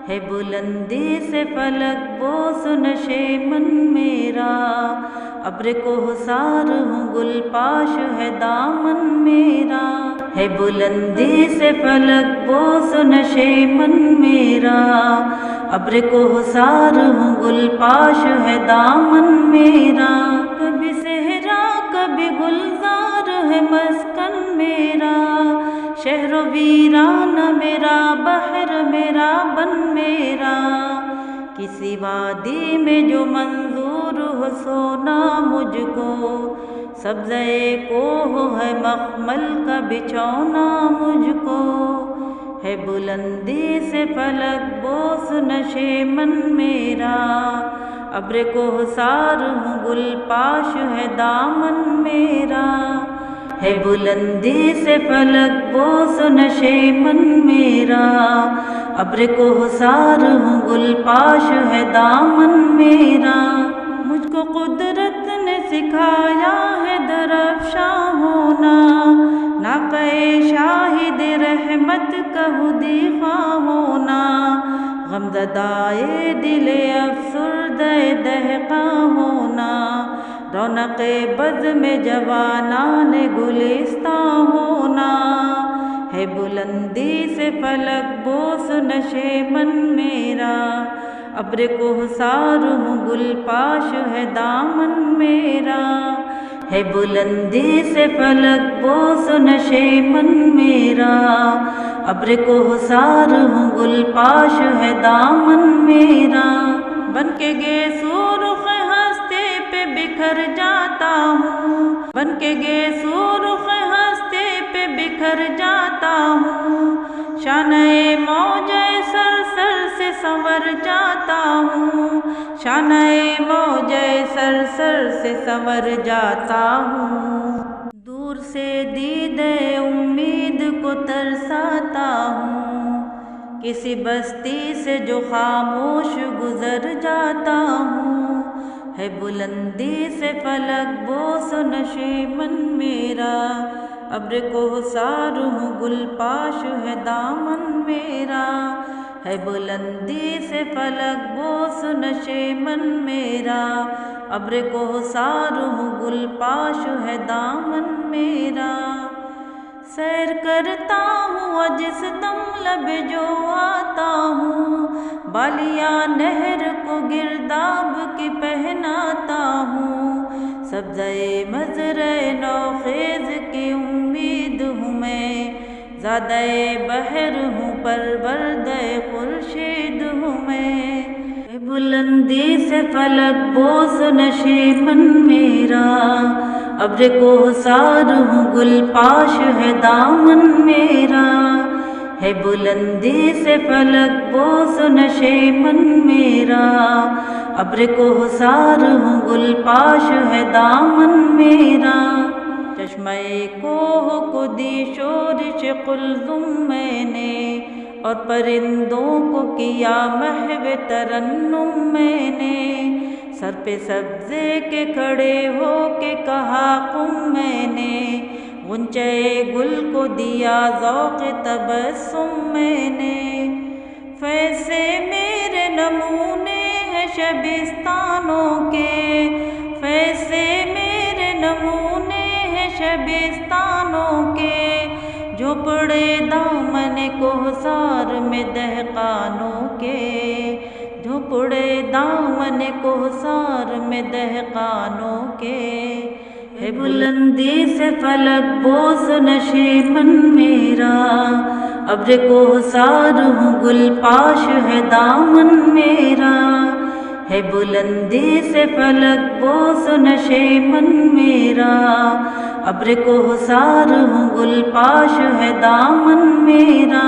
ہے بلندی سے فلک بوس نشے من میرا، ابر کوثر ہوں گل پاش ہے دامن میرا، ہے بلندی سے فلک بوس نشے من میرا، ابر کوثر ہوں گل پاش ہے دامن میرا، کبھی صحرا کبھی گلزار ہے مسکن میرا، شہر و ویران میرا بحر میرا بن میرا، کسی وادی میں جو منظور ہو سونا مجھ کو، سبزے کوہ ہے مخمل کا بچھونا مجھ کو، ہے بلندی سے فلک بوس نشے من میرا، ابر کوثر ہوں گل پاش ہے دامن میرا، ہے بلندی سے فلک بوس نشے من میرا، ابر کوثر ہوں گل پاش ہے دامن میرا، مجھ کو قدرت نے سکھایا ہے درفشاں ہونا، ناقہ شاہد رحمت کا خواہ ہونا، غمزدہ دل افسردہ دہقاں ہونا، رونق بزم جوانان گلستاں ہونا، ہے بلندی سے فلک بوس نشے من میرا، ابر کوثر ہوں گل پاش ہے دامن میرا، ہے بلندی سے فلک بوس نشے من میرا، ابر کوثر ہوں گل پاش ہے دامن میرا، بن کے گیسو رخ ہستے پہ بکھر جاتا ہوں، بن کے گیسو رخ ہستے پہ بکھر جاتا ہوں، شانہ موج سر سر سے سنور جاتا ہوں، شانہ موج سر سر سے سنور جاتا ہوں، دور سے دیدے امید کو ترساتا ہوں، کسی بستی سے جو خاموش گزر جاتا ہوں، ہے بلندی سے فلک بوس نشے من میرا، ابر کوثر ہوں گل پاش ہے دامن میرا، ہے بلندی سے فلک بوس نشے من میرا، ابر کوثر ہوں گل پاش ہے دامن میرا، سیر کرتا ہوں جس دم لب جو آتا ہوں، بالیا نہر کو گرداب کی پہناتا ہوں، سبزے مزرعہ نوخیز کی امید ہوں میں، زادہ بحر ہوں پروردہ خورشید ہوں میں، بلندی سے فلک بوس نشے من میرا، ابر کوثر ہوں گل پاش ہے دامن میرا، ہے بلندی سے فلک بوس نشے من میرا، ابر کوثر ہوں گل پاش ہے دامن میرا، چشمہ کوہ کو دی شورش قلزم میں نے، اور پرندوں کو کیا محو ترنم میں نے، سر پہ سبزے کے کھڑے ہو کے کہا قم میں نے، غنچۂ گل کو دیا ذوق تبسم میں نے، فیض سے میرے نمونے ہیں شبستانوں کے، فیض سے میرے نمونے ہیں شبستانوں کے، جھوپڑے دامن کوثر میں دہقانوں کے، جھوپڑے دامن کوثر میں دہقانوں کے، ہے بلندی سے فلک بوس نشے من میرا، ابر کوثر ہوں گل پاش ہے دامن میرا، ہے بلندی سے فلک بوس نشے من میرا، ابر کوثر ہوں گل پاش ہے دامن میرا۔